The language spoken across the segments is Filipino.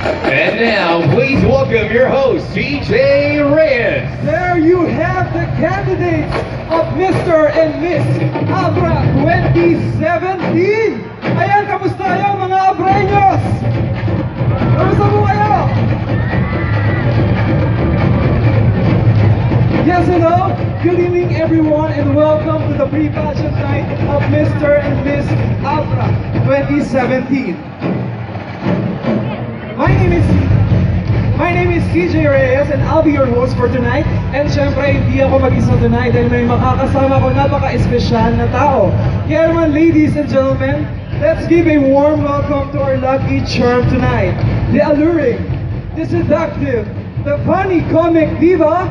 And now, please welcome your host, CJ Reyes. There you have the candidates of Mr. and Miss Abra 2017. Ayan, kamusta kayo mga Abreños? Kamusta po kayo? Yes, hello. Good evening, everyone, and welcome to the pre-pageant night of Mr. and Miss Abra 2017. My name is CJ Reyes and I'll be your host for tonight. And syempre, hindi ako mag-isa tonight dahil may makakasama ko napaka-espesyal na tao. Kaya naman, ladies and gentlemen, let's give a warm welcome to our lucky charm tonight. The alluring, the seductive, the funny comic diva.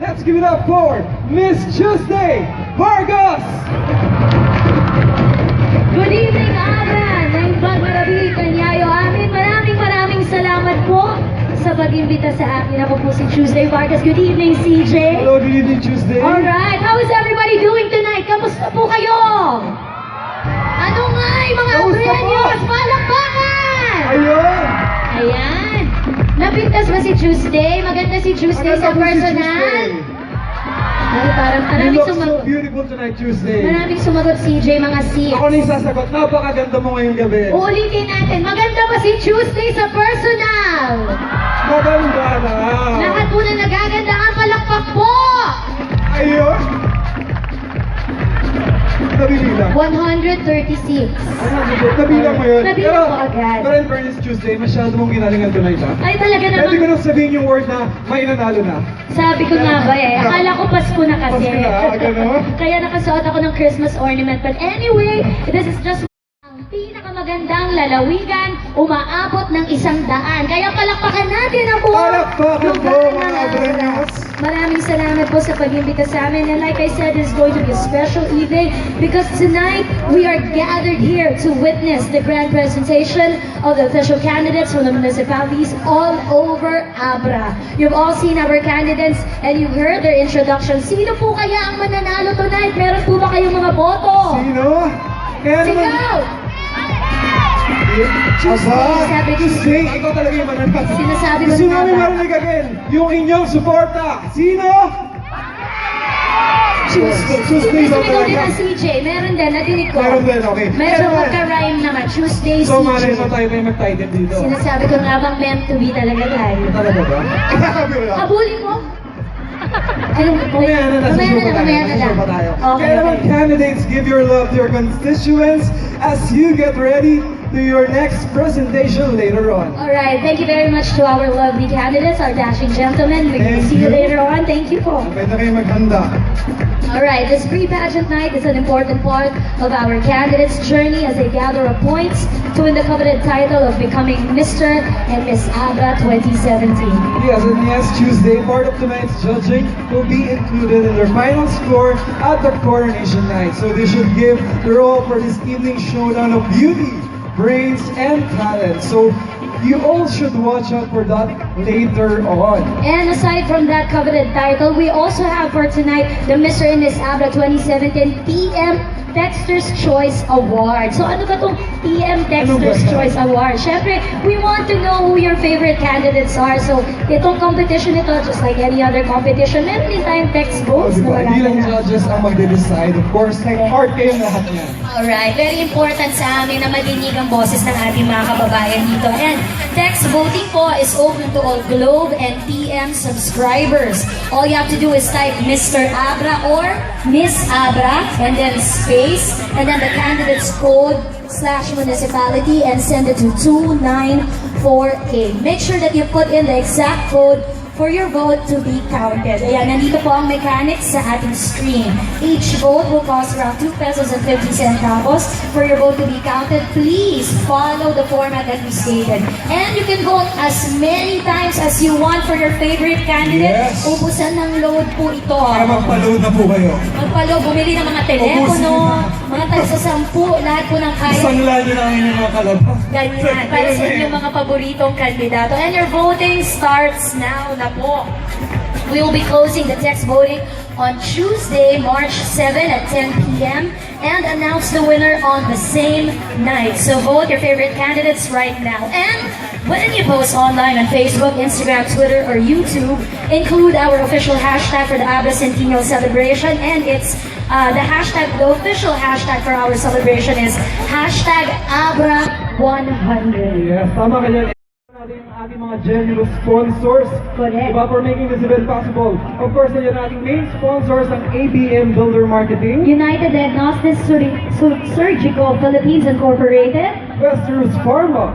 Let's give it up for Miss Tuesday Vargas! Good evening, Abra! Naimbag marabi, kanyayo amin. Maraming salamat po sa pag-imbita sa akin. Ako po si Tuesday Vargas. Good evening, CJ. Hello, good evening, Tuesday. Alright, how is everybody doing tonight? Kamusta po kayo? Ano nga, mga Abreños? Palakpakan! Ayun! Ayan. Napintas ba si Tuesday? Maganda si Tuesday sa personal? Ay, parang You maraming look so sumagot. beautiful tonight, Tuesday. Maraming sumagot, CJ, mga seats. Ako na yung sasagot, napakaganda mo ngayong gabi. Uulitin natin, maganda ba si Tuesday sa personal? Maganda na. Lahat po na nagaganda ang palakpak po! Ayun! Nabibilang. 136. Nabilang mo yun. Nabilang ko agad. Pero in fairness, Tuesday, masyado mong ginalingan tonight, ha? Ay, talaga Pwede ko naman. nang sabihin yung word na may nanalo na. Sabi ko nga ba eh, akala ko Pasko na kasi. Pasko na, gano'n? Kaya nakasuot ako ng Christmas ornament. But anyway, this is just ang pinakamagandang lalawigan, umaabot ng 100. Kaya palakpakan natin ang buong Palakpakan po, lugar mga ng Abreños. Maraming salamat po sa pag-imbita sa amin. And like I said, it's going to be a special evening because tonight we are gathered here to witness the grand presentation of the official candidates from the municipalities all over Abra. You've all seen our candidates and you've heard their introduction. Sino po kaya ang mananalo tonight? Meron po ba kayong mga boto? Sino? Kaya naman... Sigaw! Aba, Sabi ko- Tuesday, ikaw talaga yung mananalo. Sinasabi ko Gusto na namin ba? marinig again, yung inyong suporta. Sino? Tuesday. Tuesday Hindi daw sumigaw din talaga. ang CJ. Meron din, nadinig ko. Meron din, okay. Medyo Meron. magka-rhyme naman. Tuesday, So, CJ. malay mo tayo mag-title dito. Sinasabi ko nga bang meant to be talaga tayo. Talaga ba? Sabi ko lang. Habulin mo? Anong Mamaya na lang, mamaya na lang. susupa tayo. Okay, Kaya naman, okay. candidates, give your love to your constituents as you get ready to your next presentation later on. Alright, thank you very much to our lovely candidates, our dashing gentlemen. We will Thank see you you. later on. Thank you po. Pwede na kayo maghanda. Alright, this pre-pageant night is an important part of our candidates' journey as they gather up points to win the coveted title of becoming Mr. and Miss Abra 2017. Yes, and yes, Tuesday, part of tonight's judging will be included in their final score at the coronation night. So they should give their all for this evening's showdown of beauty, brains, and talent. So you all should watch out for that later on. And aside from that coveted title, we also have for tonight the Mr. and Miss Abra 2017 PM Texter's Choice Award. So ano ba itong PM Texter's Ano ba? Choice Award? Siyempre, we want to know who your favorite candidates are. So itong competition ito, just like any other competition, meron din tayong text O, votes diba? na Hindi lang magaganap. judges ang magde-decide. Of course, part kayong lahat yan. Alright, very important sa amin na madinig ang boses ng ating mga kababayan dito. And text voting po is open to all Globe and PM subscribers. All you have to do is type Mr. Abra or Miss Abra and then space and then the candidate's code /municipality and send it to 294A. Make sure that you put in the exact code for your vote to be counted. Ayan, nandito po ang mechanics sa ating screen. Each vote will cost around 2 pesos and 50 centavos. For your vote to be counted, please follow the format that we stated. And you can vote as many times as you want for your favorite candidate. Yes. Ubusan ng load po ito. Para magpa-load na po kayo. Magpalo, bumili ng mga telepono, mga tagsa-10, lahat po ng kaya. Isang lalo na ang inyong mga kalabas. Ganyan, para sa inyong mga paboritong kandidato. And your voting starts now na po. We will be closing the text voting on Tuesday, March 7 at 10 p.m. and announce the winner on the same night. So vote your favorite candidates right now. And When you post online on Facebook, Instagram, Twitter, or YouTube, include our official hashtag for the Abra Centennial celebration, and it's the official hashtag for our celebration is hashtag Abra100. Yes, tama ka dyan. Natin ang ating mga generous sponsors. Correct. Diba, for making this event possible. Of course, nandiyan ating main sponsors ang ABM Builder Marketing, United Diagnostics Surgical Philippines Incorporated, Westeros Pharma,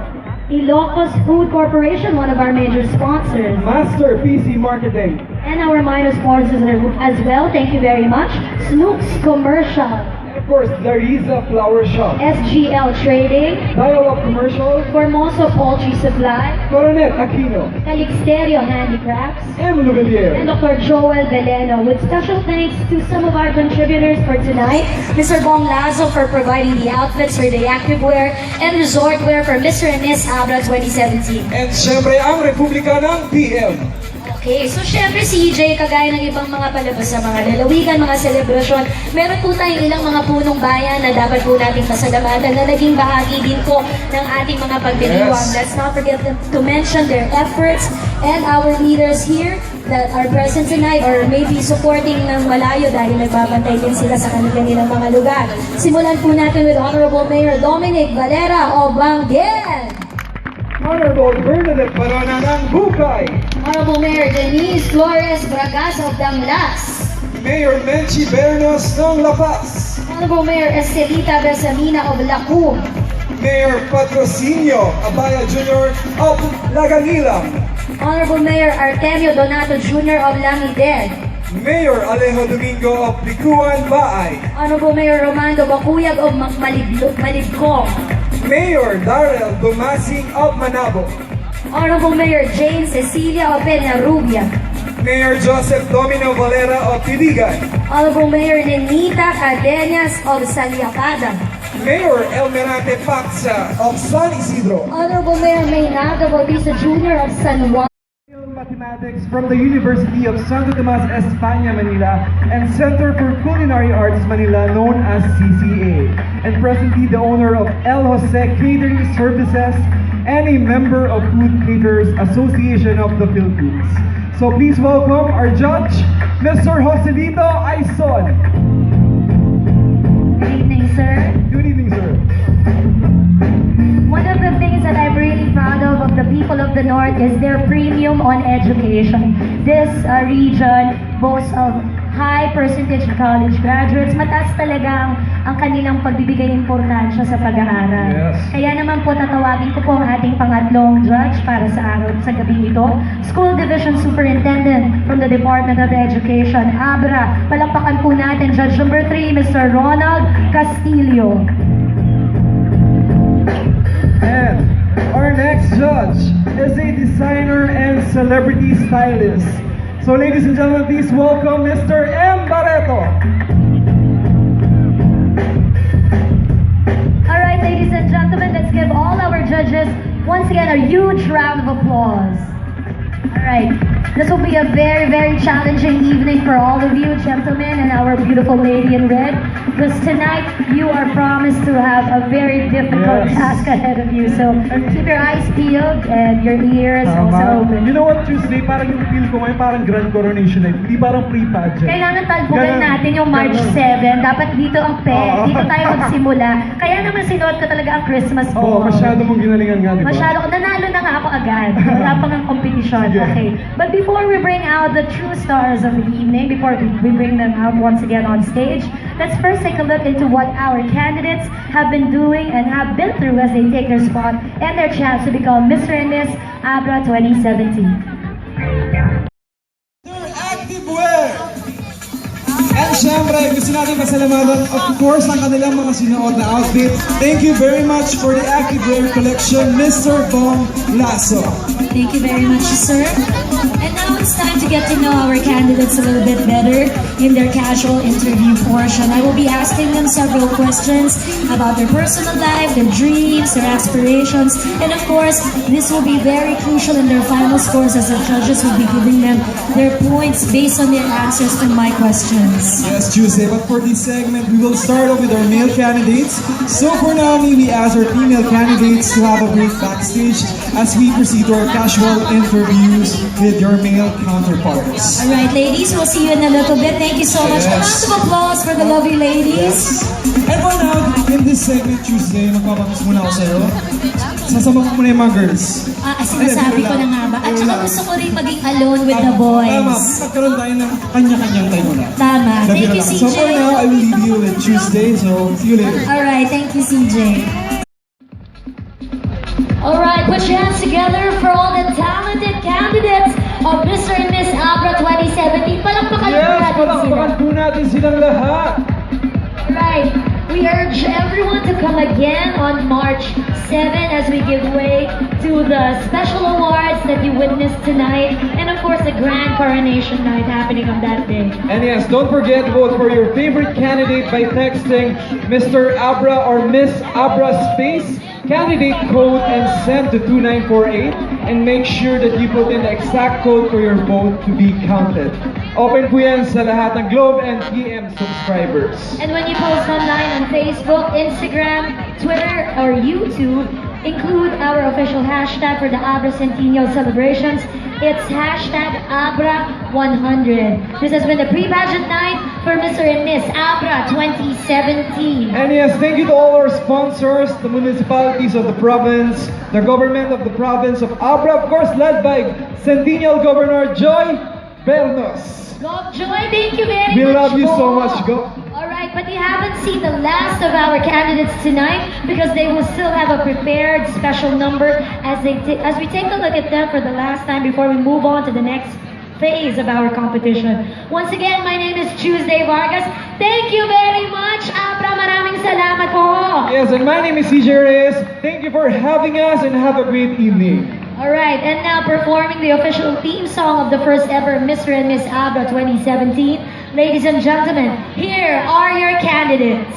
Ilocos Food Corporation, one of our major sponsors, Master PC Marketing, and our minor sponsors as well. Thank you very much. Snooks Commercial, and of course, Larisa Flower Shop, SGL Trading, Dial-Up Commercial, Formoso Poultry Supply, Coronet Aquino, Calixterio Handicrafts, M. Lubilier. and Dr. Joel Beleno, with special thanks to some of our contributors for tonight, Mr. Bong Lazo for providing the outfits for the activewear and resort wear for Mr. and Miss Abra 2017. And syempre, ang Republika ng PM. Okay, so syempre si EJ, kagaya ng ibang mga palabas sa mga lalawigan, mga selebrasyon, meron po tayong ilang mga punong bayan na dapat po nating pasalamatan na naging bahagi din po ng ating mga pagdiriwang. Yes. Let's not forget to mention their efforts and our leaders here that are present tonight or maybe supporting ng malayo dahil nagbabantay din sila sa kanilang mga lugar. Simulan po natin with Honorable Mayor Dominic Valera of Banguel. Honorable Bernadette Barona ng Bukay, Honorable Mayor Denise Flores Bragas of Damlas. Mayor Menchi Bernos ng La Paz, Honorable Mayor Estelita Besamina of Lacum. Mayor Patrocinio Abaya Jr. of Laganilang, Honorable Mayor Artemio Donato Jr. of Lamideg. Mayor Alejo Domingo of Likuan Baay, Honorable Mayor Romando Bacuyag of Malibcong. Mayor Darrell Dumasing of Manabo, Honorable Mayor Jane Cecilia of Peñarubia. Mayor Joseph Domino Valera of Tiligan, Honorable Mayor Nenita Cadenas of Saliacada. Mayor Elmerate Paxa of San Isidro, Honorable Mayor Maynado Bautista Jr. of San Juan. Mathematics from the University of Santo Tomas España, Manila, and Center for Culinary Arts, Manila, known as CCA, and presently the owner of El Jose Catering Services and a member of Food Caterers Association of the Philippines. So please welcome our judge, Mr. Joselito Aizon. Good evening, sir. Good evening, sir. One of the things that I'm really proud of the people of the North is their premium on education. This region boasts of high percentage of college graduates. Mataas talaga ang kanilang pagbibigay importansya sa pag-aaral. Yes. Kaya naman po tatawagin ko po ang ating pangatlong judge para sa araw sa gabi ito. School Division Superintendent from the Department of Education, Abra. Palakpakan po natin Judge number 3, Mr. Ronald Castillo. And our next judge is a designer and celebrity stylist. So ladies and gentlemen, please welcome Mr. M. Barreto. Alright, ladies and gentlemen, let's give all our judges once again a huge round of applause. Alright, this will be a very, very challenging evening for all of you, gentlemen, and our beautiful lady in red. Because tonight, you are promised to have a very difficult Yes. task ahead of you. So, keep your eyes peeled and your ears also open. You know what, Tuesday, parang yung feel ko ngayon parang grand coronation night. Hindi parang pre-pageant. Kailangan talbugan Ganun. natin yung March Ganun. 7. Dapat dito ang Oo. Dito tayo magsimula. Kaya naman sinuot ko talaga ang Christmas Oo, ball. masyado mong ginalingan nga, di ba? Masyado ko. Nanalo na nga ako agad. Wala pang ang competition. Sige. Okay. But before we bring out the true stars of the evening, before we bring them out once again on stage, let's first take a look into what our candidates have been doing and have been through as they take their spot and their chance to become Mr. and Miss Abra 2017. Their activewear! And syempre, gusto natin pasalamatan, of course, ang kanilang mga sinuot na outfit. Thank you very much for the activewear collection, Mr. Bong Lasso. Thank you very much, sir. And now it's time to get to know our candidates a little bit better in their casual interview portion. I will be asking them several questions about their personal life, their dreams, their aspirations, and of course, this will be very crucial in their final scores as the judges will be giving them their points based on their answers to my questions. Yes, Tuesday, but for this segment, we will start off with our male candidates. So for now, we ask our female candidates to have a break backstage as we proceed to our casual interviews with your male counterparts. All right, ladies, we'll see you in a little bit. Thank you so much. A round of applause for the lovely ladies. And for now, in this segment, Tuesday, magpapapas muna ako sa'yo. Sasama ko muna yung mga girls. Sinasabi ko na nga ba? At saka gusto ko rin maging alone with the boys. Tama, magkaroon tayo ng kanya-kanyang tayo muna. Tama. Thank you, CJ. So for now, I will leave you with Tuesday, so see you later. Alright, thank you, CJ. Alright, put your hands together for all the talented candidates of Mr. and Miss Abra 2017. Palakpakan po Yes, natin sila. palakpakan po natin silang lahat. Alright, we urge everyone to come again on March 7 as we give way to the special awards that you witnessed tonight, and of course the grand coronation night happening on that day. And yes, don't forget to vote for your favorite candidate by texting Mr. Abra or Miss Abra space candidate code and send to 2948, and make sure that you put in the exact code for your vote to be counted. Open po yan sa lahat ng Globe and PM subscribers. And when you post online on Facebook, Instagram, Twitter, or YouTube, include our official hashtag for the Abra Centennial celebrations. It's hashtag Abra100. This has been the pre-pageant night for Mr. and Miss Abra 2017. And yes, thank you to all our sponsors, the municipalities of the province, the government of the province of Abra, of course led by Centennial Governor Joy Bernos. Gov Joy, thank you very much. We love you so po. much, Go. Alright, but you haven't seen the last of our candidates tonight because they will still have a prepared special number as we take a look at them for the last time before we move on to the next phase of our competition. Once again, my name is Tuesday Vargas. Thank you very much, Abra. Maraming salamat po. Yes, and my name is CJ Reyes. Thank you for having us and have a great evening. Alright, and now performing the official theme song of the first ever Mr. and Miss Abra 2017. Ladies and gentlemen, here are your candidates.